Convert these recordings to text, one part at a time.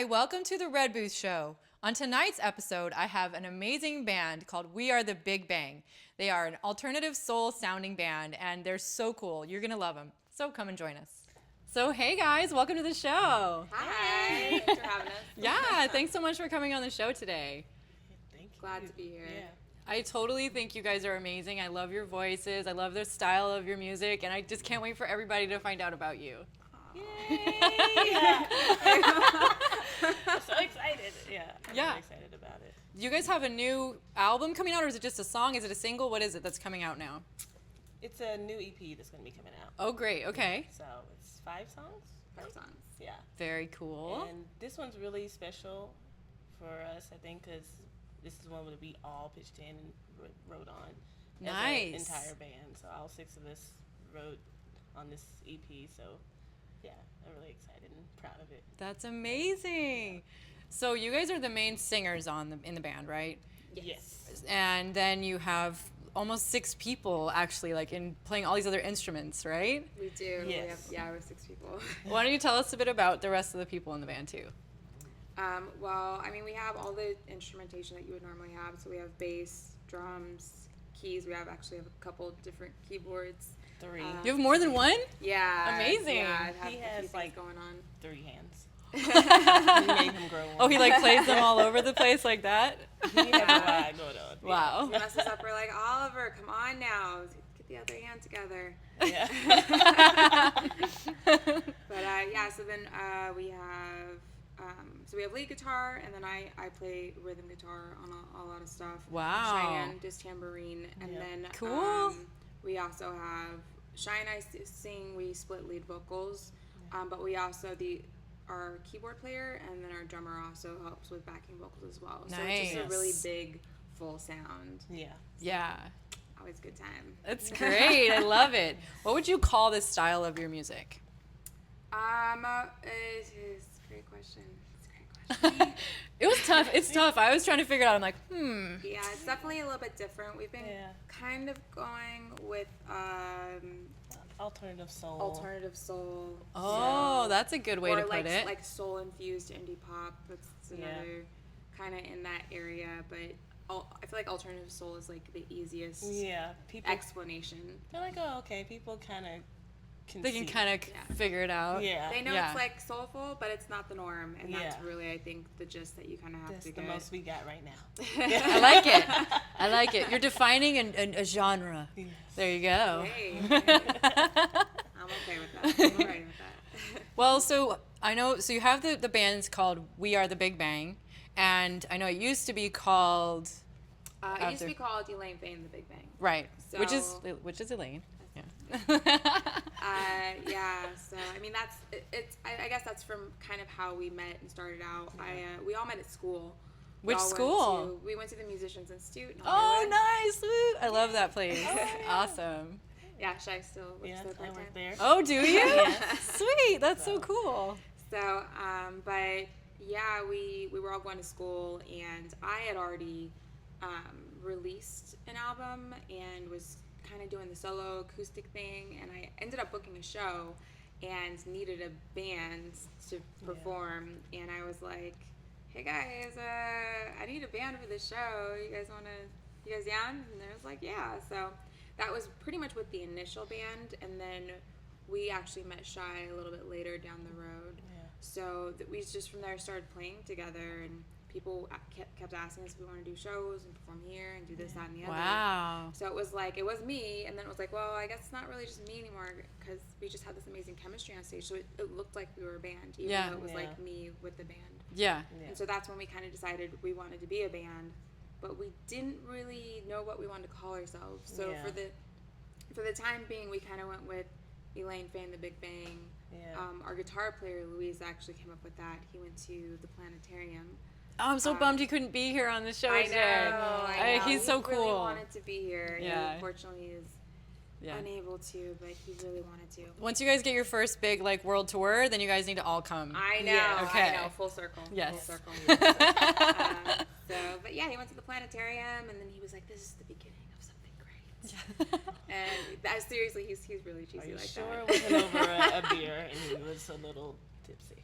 welcome to the Red Booth Show. On tonight's episode, I have an amazing band called We Are the Big Bang. They are an alternative soul sounding band, and they're so cool. You're going to love them. So come and join us. So hey guys, welcome to the show. Hi. Thanks for having us. Yeah, thanks so much for coming on the show today. Thank you. Glad to be here. Yeah. I totally think you guys are amazing. I love your voices. I love the style of your music, and I just can't wait for everybody to find out about you. Yay! I'm so excited. Yeah. I'm really excited about it. Do you guys have a new album coming out, or is it just a song? Is it a single? What is it that's coming out now? It's a new EP that's going to be coming out. Oh, great. Okay. So it's 5 songs? 5 songs. Yeah. Very cool. And this one's really special for us, I think, because this is one that we all pitched in and wrote on. Nice. As an entire band. So all 6 of us wrote on this EP. So yeah, I'm really excited and proud of it. That's amazing. So you guys are the main singers in the band, right? Yes. And then you have almost 6 people actually, like in playing all these other instruments, right? We do. Yes. We have 6 people. Why don't you tell us a bit about the rest of the people in the band too? Well, I mean, we have all the instrumentation that you would normally have. So we have bass, drums, keys. We have a couple different keyboards. 3. You have more than one? Yeah. Amazing. Yeah, He has like going on. 3 hands. We made him grow one. Oh, he like plays them all over the place like that? He has a lot going on. Wow. He messes up. We're like, Oliver, come on now, get the other hand together. Yeah. But yeah, so then we have lead guitar, and then I play rhythm guitar on a lot of stuff. Wow. Cheyenne does tambourine, and Yeah. then Cool. we also have Cheyenne and I sing. We split lead vocals, but we also our keyboard player and then our drummer also helps with backing vocals as well. So it's just a really big full sound. Yeah. Yeah. Always a good time. That's great. I love it. What would you call this style of your music? It is a great question. It was tough. It's tough. I was trying to figure it out. I'm like, Yeah, it's definitely a little bit different. We've been kind of going with Alternative soul. alternative soul. oh, so, that's a good way to or put it. like soul infused indie pop. That's another kind of in that area. But I feel like alternative soul is like the easiest People explanation. they're like, oh, okay. People kind of can. They can kind of figure it out. Yeah. They know Yeah. it's like soulful, but it's not the norm, and that's really, I think, the gist that you kind of have That's to the get. most we got right now. I like it. I like it. You're defining a genre. Yes. There you go. Hey, I'm okay with that. I'm all right with that. Well, so I know, so you have the band's called We Are the Big Bang, and I know it used to be called, It used to be called Elaine Fane the Big Bang. right, So- which is Elaine. Yeah. Yeah, so I mean I guess that's from kind of how we met and started out. We all met at school. Which school? We went to the Musicians Institute in Oh, Hollywood. nice! Woo. I love that place. Oh, Awesome. Yeah, Shai still works there I part-time. work there. Oh, do you? Yes. Sweet. That's so cool. So, but yeah, we were all going to school, and I had already released an album and was kind of doing the solo acoustic thing, and I ended up booking a show and needed a band to perform, and I was like, hey guys, I need a band for this show. You guys down? And I was like, yeah. So that was pretty much with the initial band, and then we actually met Shai a little bit later down the road. Yeah. So we just from there started playing together, and people kept asking us if we want to do shows and perform here and do this, that, and the other. Wow. So it was me, and then it was like, well, I guess it's not really just me anymore, because we just had this amazing chemistry on stage. So it looked like we were a band, even though it was like me with the band. Yeah. And so that's when we kind of decided we wanted to be a band, but we didn't really know what we wanted to call ourselves. So for the time being, we kind of went with Elaine Fane the Big Bang. Yeah. Our guitar player Luis actually came up with that. He went to the planetarium. Oh, I'm so bummed he couldn't be here on the show I today. know. He's so He really cool. wanted to be here. Yeah. He unfortunately is unable to, but he really wanted to. Once you guys get your first big world tour, then you guys need to all come. I know. Yeah. Okay. I know. Full circle. Yes. Full circle. But yeah, he went to the planetarium, and then he was like, "This is the beginning of something great." And that, seriously, he's really cheesy Are you like sure that. it wasn't over a beer and he was a little tipsy?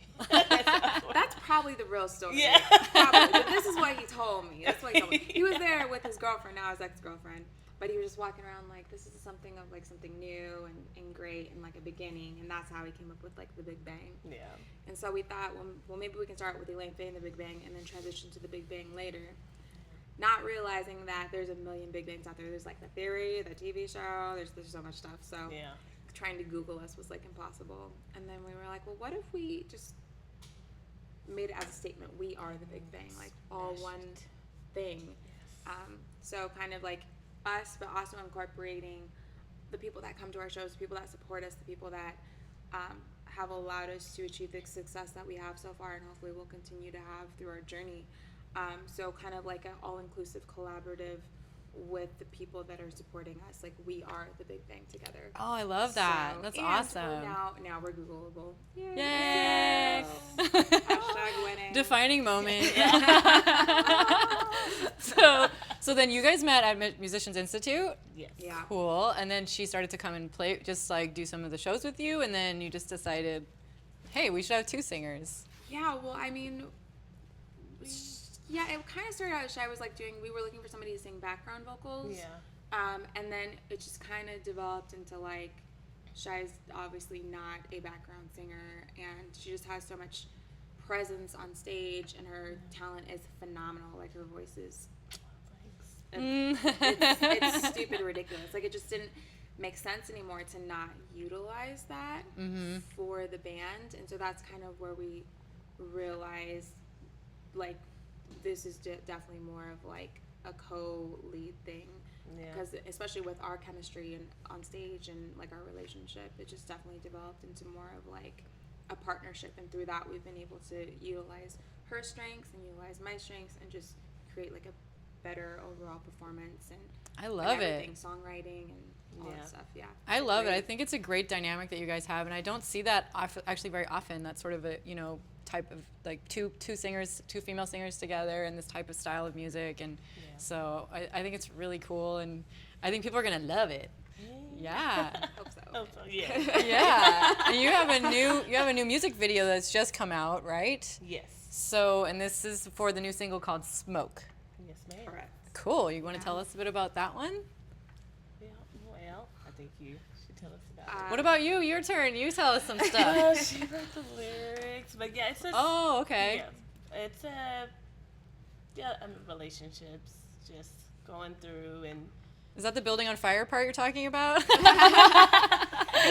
That's probably the real story. Yeah. Probably. But this is what he told me. That's what he told me. He was there with his girlfriend, now his ex-girlfriend. But he was just walking around like, this is something of like something new and great and like a beginning. And that's how he came up with like the Big Bang. Yeah. And so we thought, well, maybe we can start with Elaine Faye and the Big Bang and then transition to the Big Bang later. Not realizing that there's a million Big Bangs out there. There's like the theory, the TV show, there's so much stuff. So Yeah. trying to Google us was like impossible. And then we were like, well, what if we just made it as a statement, we are the Big Bang, like all one thing. So kind of like us, but also incorporating the people that come to our shows, the people that support us, the people that have allowed us to achieve the success that we have so far, and hopefully we'll continue to have through our journey. So kind of like an all-inclusive collaborative with the people that are supporting us. Like, we are the Big Bang together. Oh, I love that. That's awesome. Now we're Googleable. Yay! Hashtag winning. Defining moment. So then you guys met at Musicians Institute. Yes. Yeah. Cool. And then she started to come and play, just like do some of the shows with you. And then you just decided, hey, we should have two singers. Yeah, well, I mean, it kind of started out as Shy was like we were looking for somebody to sing background vocals. Yeah. And then it just kind of developed into like, Shy's obviously not a background singer, and she just has so much presence on stage, and her talent is phenomenal. Like, her voice is, it's stupid ridiculous. Like, it just didn't make sense anymore to not utilize that for the band. And so that's kind of where we realized, like, this is definitely more of like a co-lead thing. Because especially with our chemistry and on stage and like our relationship, it just definitely developed into more of like a partnership, and through that we've been able to utilize her strengths and utilize my strengths and just create like a better overall performance. And I love everything, it. songwriting and all that stuff. Yeah, I love it. I think it's a great dynamic that you guys have, and I don't see that actually very often. That's sort of a type of like two female singers together in this type of style of music, and so I think it's really cool, and I think people are gonna love it. Yeah. Hope so. Oh, so, yeah. Yeah. And you have a new music video that's just come out, right? Yes. So, and this is for the new single called Smoke. Yes, ma'am. Correct. Cool. You want to tell us a bit about that one? Yeah, well, I think you should tell us about What about you? Your turn. You tell us some it. stuff. She wrote the lyrics, but yeah, it's a Oh, okay. yeah, it's relationships, just going through and. Is that the building on fire part you're talking about? It's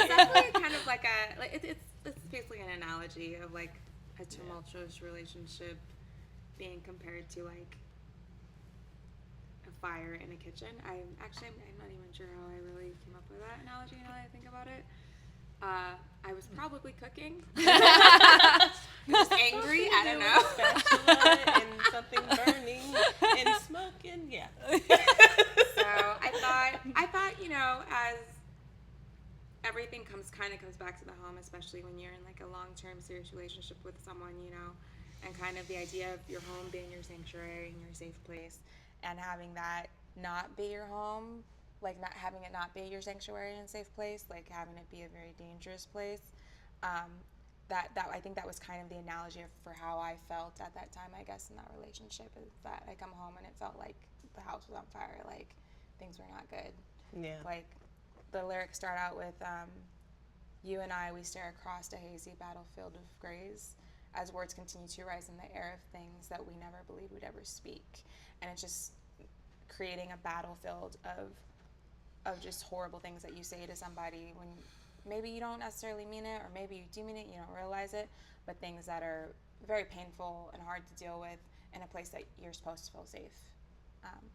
definitely kind of like it's basically an analogy of like a tumultuous relationship being compared to like a fire in a kitchen. I'm not even sure how I really came up with that analogy now that I think about it. I was probably cooking. Just angry, I don't know. Spatula and something burning and smoking, yeah. So I thought, as everything comes back to the home, especially when you're in like a long-term serious relationship with someone, and kind of the idea of your home being your sanctuary and your safe place, and having that not be your home, like not having it not be your sanctuary and safe place, like having it be a very dangerous place. That I think that was kind of the analogy for how I felt at that time, I guess, in that relationship, is that I come home and it felt like the house was on fire, like things were not good. Yeah. Like the lyrics start out with, you and I, we stare across a hazy battlefield of grays as words continue to rise in the air of things that we never believed we'd ever speak. And it's just creating a battlefield of just horrible things that you say to somebody when maybe you don't necessarily mean it, or maybe you do mean it, you don't realize it, but things that are very painful and hard to deal with in a place that you're supposed to feel safe.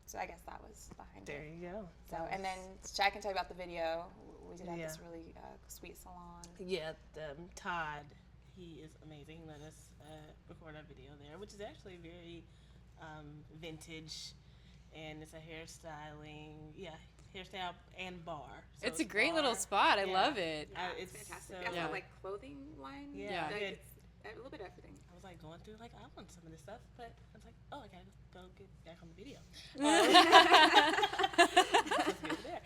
So I guess that was behind There it. you go. So, and then Chad can tell you about the video. We did have this really sweet salon. Yeah, Todd, he is amazing. Let us record our video there, which is actually very vintage, and it's a hairstyle and bar. So It's a great little spot. I love it. It's fantastic. So, They have like clothing line. Yeah. Like, it's a little bit of everything. I was like going through like I want some of this stuff, but I was like, oh, I gotta go get back on the video. Let's get there.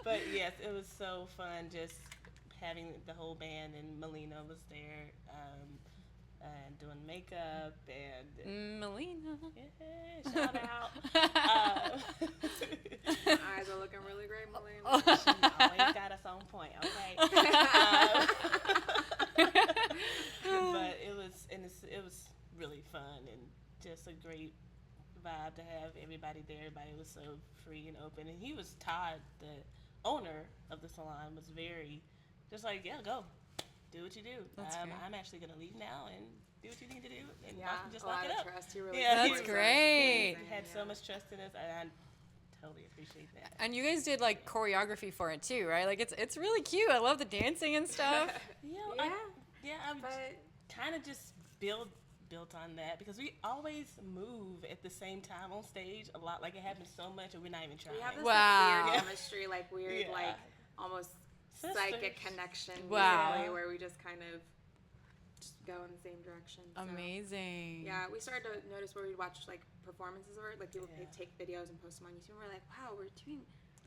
But yes, it was so fun just having the whole band, and Melina was there and doing makeup and Melina. yeah, shout out. Eyes are looking really great, Melina. She always got us on point, okay? But it was really fun and just a great vibe to have everybody there. Everybody was so free and open, and he was Todd, the owner of the salon, was very just like, yeah, go do what you do. I'm actually gonna leave now and do what you need to do, and just lock it up. Trust. You really That's great. He had so much trust in us, and I totally appreciate that. And you guys did like choreography for it too, right? Like it's really cute. I love the dancing and stuff. I'm kind of just built on that because we always move at the same time on stage a lot. Like it happens so much, and we're not even trying. We have this Wow. weird chemistry, like weird, like almost psychic connection. Wow. Usually, where we just kind of just go in the same direction. So. Amazing. Yeah, we started to notice where we'd watch like performances of it, like people take videos and post them on YouTube. And we're like, wow, we're doing.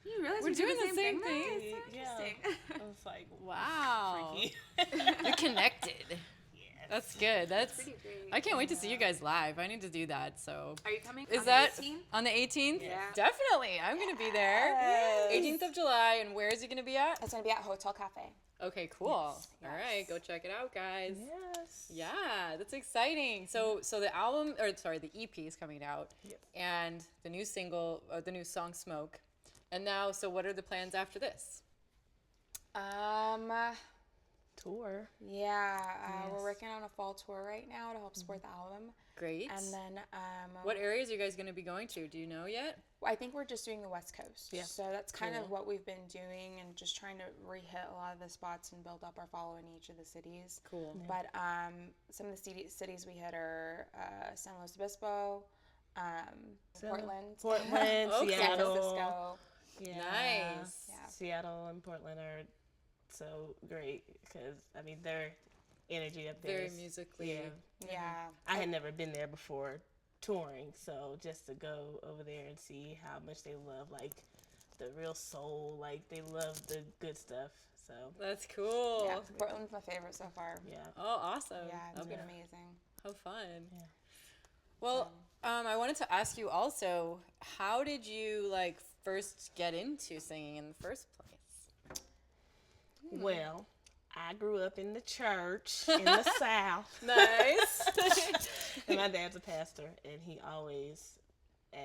You realize We're doing the same thing. It's so interesting. I was like, Wow. freaky. You're connected. Yes. That's good. That's. Pretty great. I can't wait to see you guys live. I need to do that. So. Are you coming? Is on that the 18th? on the 18th? Yeah. Definitely. I'm going to be there. Yes. 18th of July. And where is it going to be at? It's gonna be at Hotel Cafe. Okay, cool. Yes. All right, go check it out, guys. Yes. Yeah, that's exciting. So the album, or sorry, the EP is coming out, Yes. and the new single, or the new song "Smoke," and now, so what are the plans after this? Tour. We're working on a fall tour right now to help support the album. Great. And then What areas are you guys going to be going to? Do you know yet? I think we're just doing the West Coast. Yeah. So that's kind Cool. of what we've been doing and just trying to re-hit a lot of the spots and build up our following in each of the cities. Cool. But some of the cities we hit are San Luis Obispo, Portland, Portland, Okay. San Seattle. Francisco. Yeah. Nice. Yeah. Seattle and Portland are so great because I mean their energy up there Very is- musically. Yeah. Yeah. I had never been there before touring, so just to go over there and see how much they love like the real soul, like they love the good stuff. So That's cool. Yeah. Portland's my favorite so far. yeah. Oh, awesome. Yeah, it's been Okay. amazing. How fun. Yeah. Well, I wanted to ask you also, how did you like first get into singing in the first place? Well, I grew up in the church in the South. Nice. And my dad's a pastor, and he always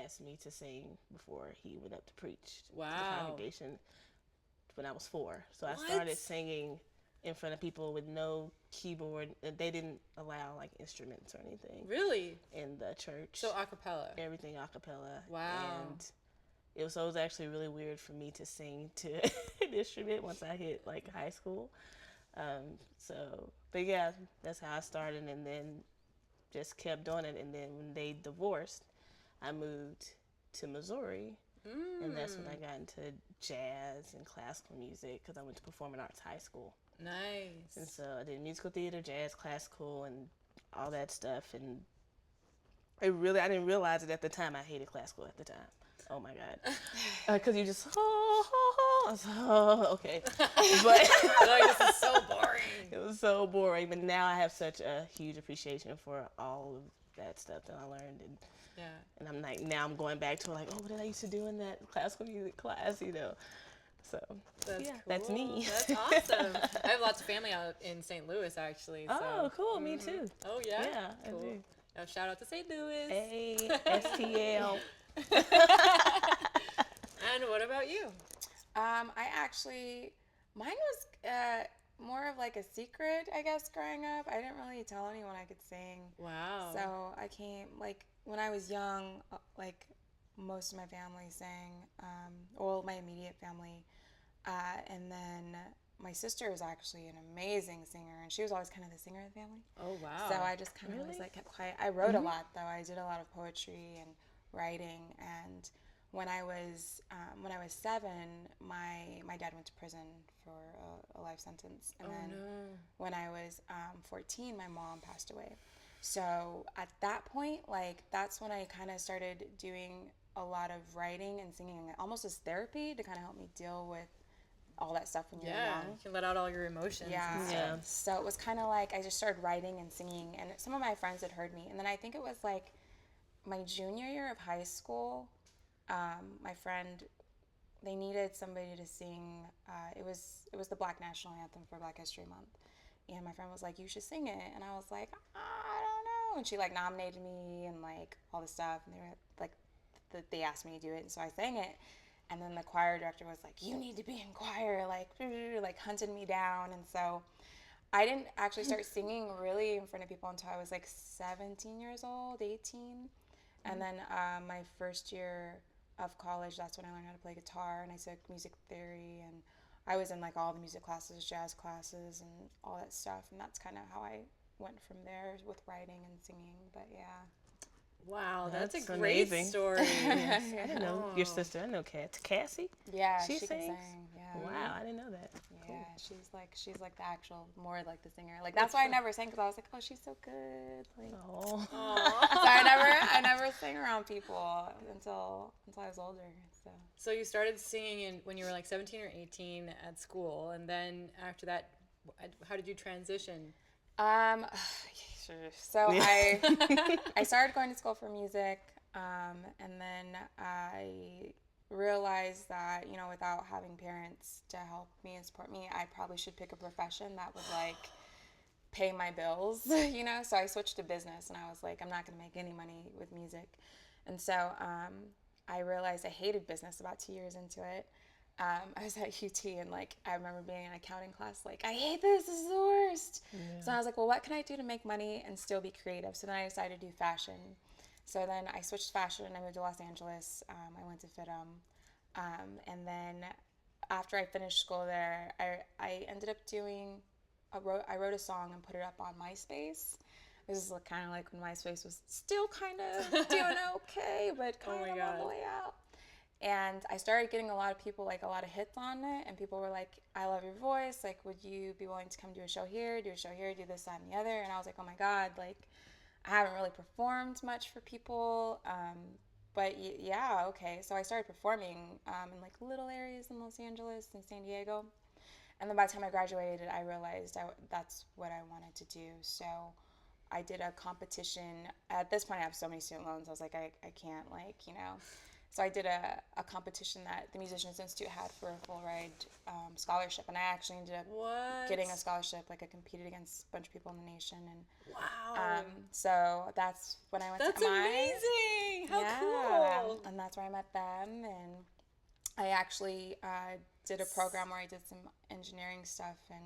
asked me to sing before he went up to preach to the Wow. congregation when I was 4. So I What? started singing in front of people with no keyboard. And they didn't allow like instruments or anything Really? in the church. So a cappella. Everything a cappella. Wow. And it was actually really weird for me to sing to an instrument once I hit like high school. But yeah, that's how I started, and then just kept doing it. And then when they divorced, I moved to Missouri, and that's when I got into jazz and classical music because I went to performing arts high school. Nice. And so I did musical theater, jazz, classical, and all that stuff. And I didn't realize it at the time. I hated classical at the time. Oh my God. Because you just, I was like, okay. But Like, this is so boring. it was so boring. But now I have such a huge appreciation for all of that stuff that I learned. Yeah. And I'm like, now I'm going back to like, oh, what did I used to do in that classical music class, you know? So, That's yeah, cool. that's me. That's awesome. I have lots of family out in St. Louis, actually. So. Oh, cool. Me too. Oh, yeah? Yeah, I Cool. do. Now, shout out to St. Louis. Hey, STL. And what about you? Mine was more of like a secret, I guess, growing up. I didn't really tell anyone I could sing. Wow. So I came, like, when I was young, like, most of my family sang, my immediate family. And then my sister is actually an amazing singer, and she was always kind of the singer of the family. Oh, wow. So I just kind of was like kept quiet. I wrote a lot though. I did a lot of poetry and writing, and when I was 7, my dad went to prison for a life sentence, and then when I was 14, my mom passed away. So at that point, like that's when I kind of started doing a lot of writing and singing, almost as therapy to kind of help me deal with all that stuff when you're young. You can let out all your emotions. Yeah. So it was kind of like I just started writing and singing, and some of my friends had heard me, and then I think it was like my junior year of high school. My friend, they needed somebody to sing. It was the Black National Anthem for Black History Month, and my friend was like, "You should sing it," and I was like, "I don't know," and she like nominated me and like all this stuff, and they were like, they asked me to do it, and so I sang it. And then the choir director was like, "You need to be in choir," like hunted me down. And so I didn't actually start singing really in front of people until I was like 17 years old, 18. And then my first year of college, that's when I learned how to play guitar, and I took music theory, and I was in like all the music classes, jazz classes, and all that stuff. And that's kind of how I went from there with writing and singing. But yeah. Wow, that's a great amazing. story. Yes. I didn't know your sister. I know Cassie. Yeah, she can sings. sing. Yeah. Wow, I didn't know that. Yeah, she's like the actual, more like the singer. Like that's why I never sang, because I was like, oh, she's so good. Like, Oh. so I never sang around people until I was older. So you started singing when you were like 17 or 18 at school, and then after that, how did you transition? Sure. So I started going to school for music, and then I realized that, you know, without having parents to help me and support me, I probably should pick a profession that would like pay my bills, you know. So I switched to business, and I was like, I'm not going to make any money with music. And so I realized I hated business about 2 years into it. I was at UT, and like I remember being in accounting class, like, I hate this is the worst. Yeah. So I was like, well, what can I do to make money and still be creative? So then I decided to do fashion. So then I switched fashion, and I moved to Los Angeles. I went to FITM, and then after I finished school there, I ended up doing I wrote a song and put it up on MySpace. This is kind of like when MySpace was still kind of doing okay, but kind of on the way out. And I started getting a lot of people, like a lot of hits on it, and people were like, I love your voice, like, would you be willing to come do a show here, do this, that, and the other? And I was like, oh my God, like, I haven't really performed much for people, but yeah, okay. So I started performing in like little areas in Los Angeles and San Diego. And then by the time I graduated, I realized that's what I wanted to do. So I did a competition. At this point, I have so many student loans. I was like, I can't, like, you know. So I did a competition that the Musicians Institute had for a full ride scholarship, and I actually ended up getting a scholarship. Like, I competed against a bunch of people in the nation, and wow. So that's when I went to MI. That's amazing! How cool! And that's where I met them, and I actually did a program where I did some engineering stuff and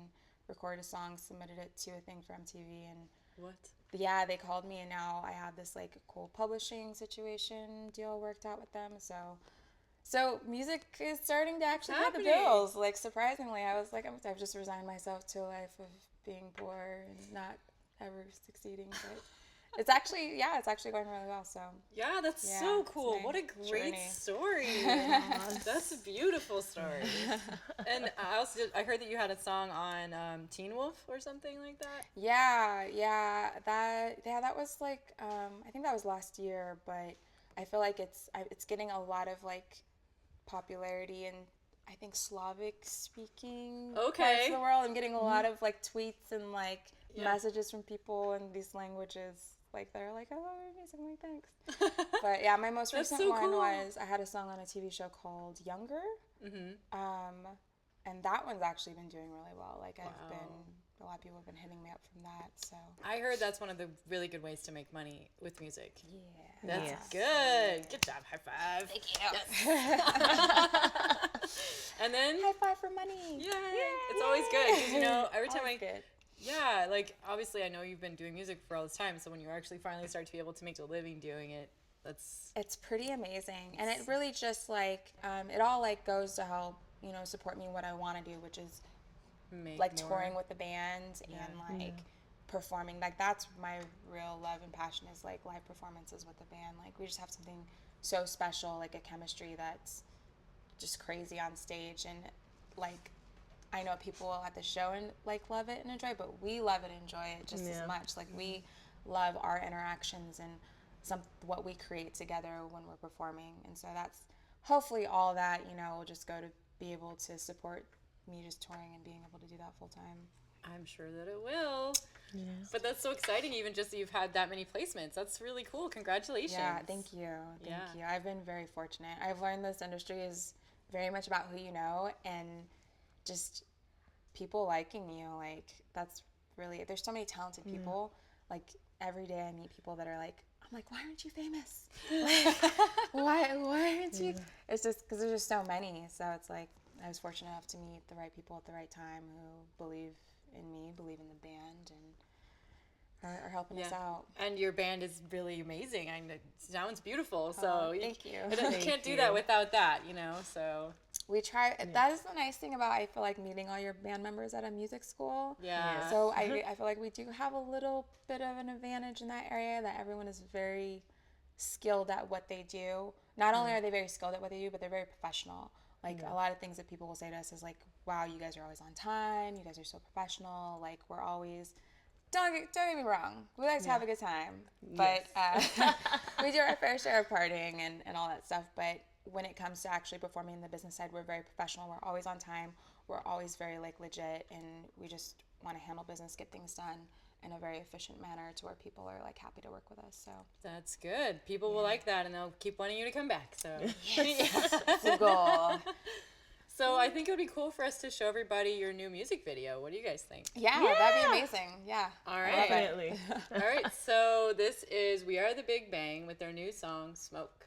recorded a song, submitted it to a thing for MTV, and what? Yeah, they called me, and now I have this like cool publishing situation deal worked out with them. So music is starting to actually pay the bills. Like, surprisingly, I was like, I've just resigned myself to a life of being poor and not ever succeeding. But it's actually going really well. So yeah, that's so cool. What a great story. That's a beautiful story. And I heard that you had a song on Teen Wolf or something like that. Yeah, that was like I think that was last year, but I feel like it's getting a lot of like popularity in, I think, Slavic speaking parts of the world. I'm getting a lot of like tweets and like messages from people in these languages. Like, they're like, I love your music. I'm like, thanks. But yeah, my most recent one was, I had a song on a TV show called Younger. And that one's actually been doing really well. Like, a lot of people have been hitting me up from that. So I heard that's one of the really good ways to make money with music. Yeah. That's good. Good job. High five. Thank you. Yes. And then high five for money. Yay. It's always good. 'Cause, you know, every time good. Yeah, like, obviously I know you've been doing music for all this time, so when you actually finally start to be able to make a living doing it, it's pretty amazing. And it really just like it all like goes to help, you know, support me in what I want to do, which is like touring with the band and like performing. Like, that's my real love and passion, is like live performances with the band. Like, we just have something so special, like a chemistry that's just crazy on stage. And like, I know people at the show and like love it and enjoy it, but we love it and enjoy it just as much. Like, we love our interactions and what we create together when we're performing. And so that's hopefully all that, you know, will just go to be able to support me just touring and being able to do that full time. I'm sure that it will. Yes. But that's so exciting, even just that you've had that many placements. That's really cool. Congratulations. Yeah, thank you. Thank you. I've been very fortunate. I've learned this industry is very much about who you know and just people liking you. Like, that's really, there's so many talented people. Like, every day I meet people that are like, I'm like, why aren't you famous? Like, why aren't you? It's just because there's just so many. So it's like, I was fortunate enough to meet the right people at the right time who believe in me, believe in the band, and are helping us out. And your band is really amazing. I mean, it sounds beautiful. So thank you. You can't do that without that, you know. So we try. That is the nice thing about, I feel like, meeting all your band members at a music school. Yeah. So I feel like we do have a little bit of an advantage in that area, that everyone is very skilled at what they do. Not only are they very skilled at what they do, but they're very professional. Like, a lot of things that people will say to us is like, wow, you guys are always on time. You guys are so professional. Like, we're always, don't get me wrong, we like to have a good time. But we do our fair share of partying and all that stuff. But when it comes to actually performing in the business side, we're very professional. We're always on time. We're always very, like, legit. And we just want to handle business, get things done in a very efficient manner to where people are, like, happy to work with us. So that's good. People will like that, and they'll keep wanting you to come back. So that's the goal. So I think it would be cool for us to show everybody your new music video. What do you guys think? Yeah, that'd be amazing. Yeah. All right. Definitely. All right. So this is We Are the Big Bang with their new song, Smoke.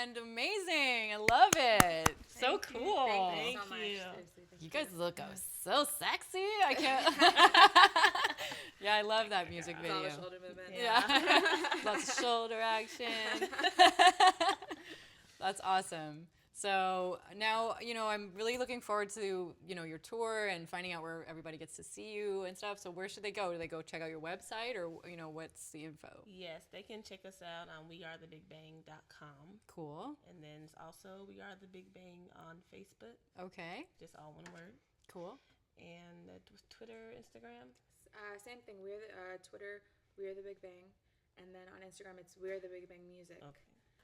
and amazing. I love it. So Thank you. cool. Thank you so Thank much. you. Seriously, thank You guys look so sexy. I can't. Yeah, I love that music It's all video. the shoulder movement. Yeah. Lots of shoulder action. That's awesome. So now, I'm really looking forward to, your tour and finding out where everybody gets to see you and stuff. So where should they go? Do they go check out your website or, what's the info? Yes, they can check us out on wearetheBigBang.com. Cool. And then it's also We Are the Big Bang on Facebook, Okay. just all one word. Cool. And Twitter, Instagram. Same thing. We're the Twitter. We're the Big Bang, and then on Instagram it's We're the Big Bang Music. Okay.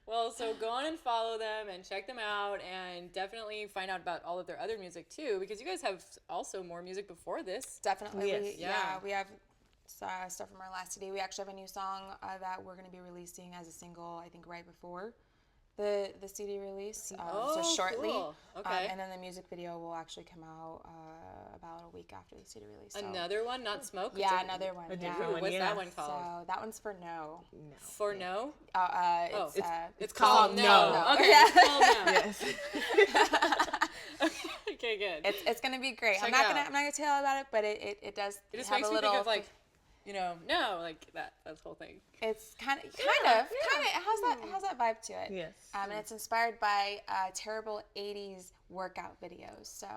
Well, so go on and follow them and check them out and definitely find out about all of their other music too, because you guys have also more music before this. Definitely. Yes. Yeah. We have stuff from our last CD. We actually have a new song that we're going to be releasing as a single, I think, right before the CD release. So shortly. Cool. Okay. And then the music video will actually come out about a week after the CD release. So. Another one, not Smoke? Yeah, another one. A Yeah. different one. What's yeah. that one called? So that one's for No. For No? It's called No. No. Okay, Yeah. it's called No. Yes. Okay, good. It's gonna be great. Check I'm not it out. gonna tell you about it, but it does It just have makes a me little. think of like, no, like that whole thing. It's kind of. It has that vibe to it. Yes. And it's inspired by terrible '80s workout videos. So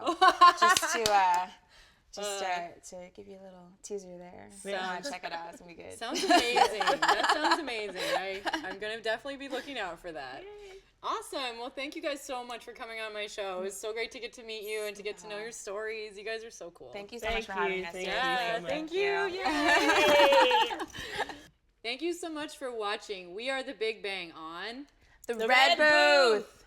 to give you a little teaser there. Check it out. It's gonna be good. Sounds amazing. That sounds amazing. I'm gonna definitely be looking out for that. Yay. Awesome. Well, thank you guys so much for coming on my show. It was so great to get to meet you and to get to know your stories. You guys are so cool. Thank you so Thank much for having you. us. Thank you seriously. so much. Thank you. Yay. Thank you so much for watching. We are the Big Bang on The The Red Red Booth.